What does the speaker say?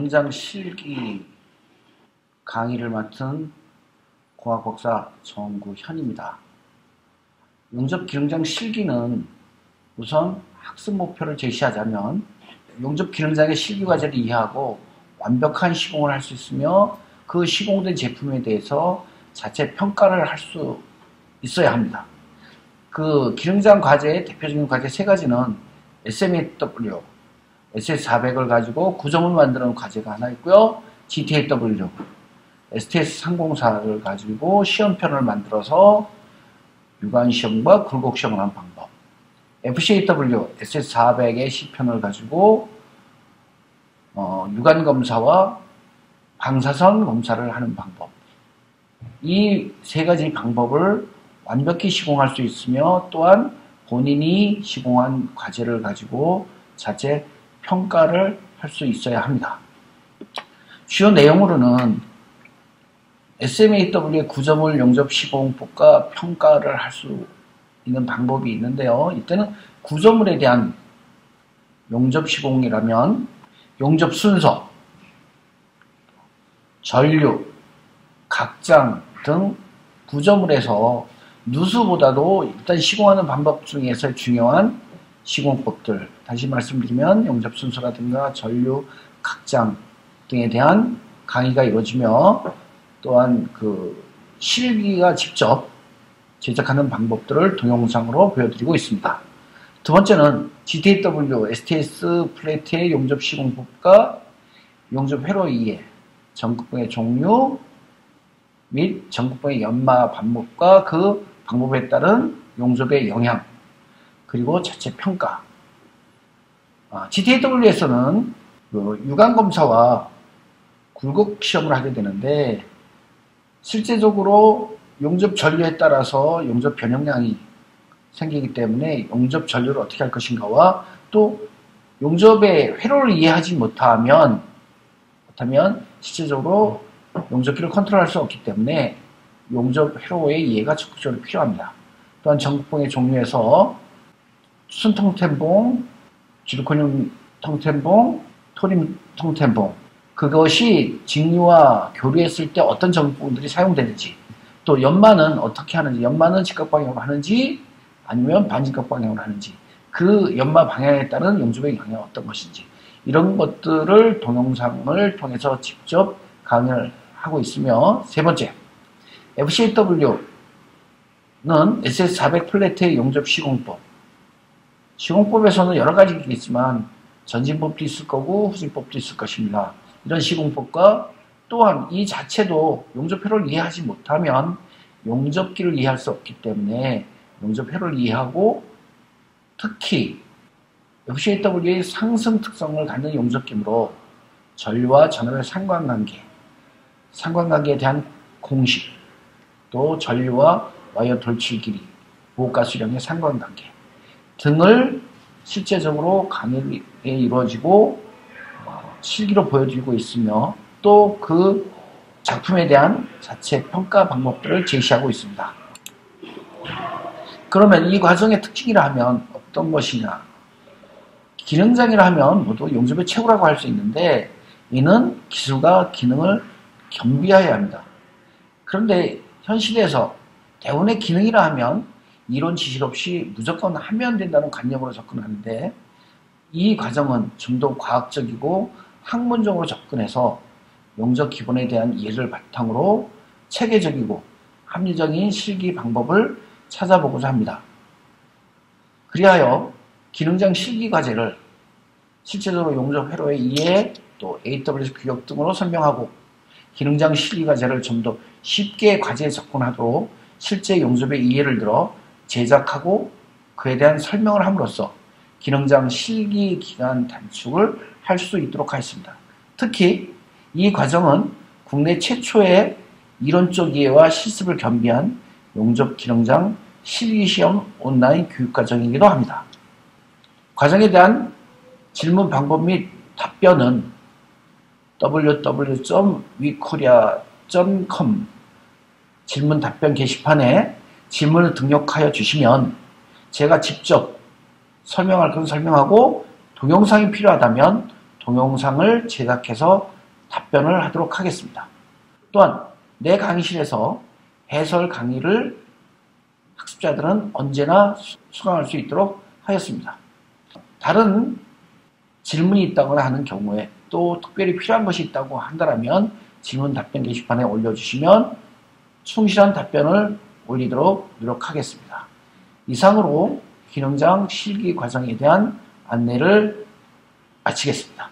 기능장 실기 강의를 맡은 공학박사 정구현입니다. 용접 기능장 실기는 우선 학습 목표를 제시하자면 용접 기능장의 실기 과제를 이해하고 완벽한 시공을 할 수 있으며 그 시공된 제품에 대해서 자체 평가를 할 수 있어야 합니다. 그 기능장 과제의 대표적인 과제 세 가지는 SMAW, SS400을 가지고 구점을 만드는 과제가 하나 있고요. GTAW, STS304를 가지고 시험편을 만들어서 유관시험과 굴곡시험을 하는 방법, FCAW, SS400의 시편을 가지고 유관검사와 방사선 검사를 하는 방법, 이 세 가지 방법을 완벽히 시공할 수 있으며 또한 본인이 시공한 과제를 가지고 자체 평가를 할 수 있어야 합니다. 주요 내용으로는 SMAW의 구조물 용접 시공법과 평가를 할 수 있는 방법이 있는데요. 이때는 구조물에 대한 용접 시공이라면 용접 순서, 전류, 각장 등 구조물에서 누수보다도 일단 시공하는 방법 중에서 중요한 시공법들, 다시 말씀드리면 용접 순서라든가 전류, 각장 등에 대한 강의가 이루어지며 또한 그 실기가 직접 제작하는 방법들을 동영상으로 보여드리고 있습니다. 두 번째는 GTAW, STS 플레이트의 용접 시공법과 용접 회로 이해, 전극봉의 종류 및 전극봉의 연마 방법과 그 방법에 따른 용접의 영향, 그리고 자체 평가. GTAW에서는 그 유관검사와 굴곡 시험을 하게 되는데 실제적으로 용접 전류에 따라서 용접 변형량이 생기기 때문에 용접 전류를 어떻게 할 것인가와 또 용접의 회로를 이해하지 못하면 실제적으로 용접기를 컨트롤할 수 없기 때문에 용접 회로의 이해가 적극적으로 필요합니다. 또한 전극봉의 종류에서 수슨 통텐봉, 지르코늄 통텐봉, 토륨 통텐봉, 그것이 직류와 교류했을 때 어떤 전극봉들이 사용되는지, 또 연마는 어떻게 하는지, 연마는 직각 방향으로 하는지 아니면 반직각 방향으로 하는지, 그 연마 방향에 따른 용접의 영향이 어떤 것인지, 이런 것들을 동영상을 통해서 직접 강의를 하고 있으며, 세 번째, FCAW는 SS400 플레이트의 용접 시공법. 시공법에서는 여러 가지가 있지만 전진법도 있을 거고 후진법도 있을 것입니다. 이런 시공법과 또한 이 자체도 용접 회로를 이해하지 못하면 용접기를 이해할 수 없기 때문에 용접 회로를 이해하고 특히 FCAW의 상승 특성을 갖는 용접기므로 전류와 전압의 상관관계에 대한 공식, 또 전류와 와이어 돌출 길이, 보호가수량의 상관관계 등을 실제적으로 강의에 이루어지고 실기로 보여드리고 있으며 또 그 작품에 대한 자체 평가 방법들을 제시하고 있습니다. 그러면 이 과정의 특징이라 하면 어떤 것이냐? 기능장이라 하면 모두 용접의 최고라고 할 수 있는데 이는 기술과 기능을 겸비해야 합니다. 그런데 현 시대에서 대부분의 기능이라 하면 이론 지식 없이 무조건 하면 된다는 관념으로 접근하는데 이 과정은 좀 더 과학적이고 학문적으로 접근해서 용접 기본에 대한 이해를 바탕으로 체계적이고 합리적인 실기 방법을 찾아보고자 합니다. 그리하여 기능장 실기 과제를 실제적으로 용접 회로의 이해, 또 AWS 규격 등으로 설명하고 기능장 실기 과제를 좀 더 쉽게 과제에 접근하도록 실제 용접의 이해를 들어 제작하고 그에 대한 설명을 함으로써 기능장 실기 기간 단축을 할 수 있도록 하였습니다. 특히 이 과정은 국내 최초의 이론적 이해와 실습을 겸비한 용접 기능장 실기시험 온라인 교육과정이기도 합니다. 과정에 대한 질문 방법 및 답변은 www.wekorea.com 질문 답변 게시판에 질문을 등록하여 주시면 제가 직접 설명할 것은 설명하고 동영상이 필요하다면 동영상을 제작해서 답변을 하도록 하겠습니다. 또한 내 강의실에서 해설 강의를 학습자들은 언제나 수강할 수 있도록 하였습니다. 다른 질문이 있다거나 하는 경우에 또 특별히 필요한 것이 있다고 한다면 질문 답변 게시판에 올려주시면 충실한 답변을 올리도록 노력하겠습니다. 이상으로 기능장 실기 과정에 대한 안내를 마치겠습니다.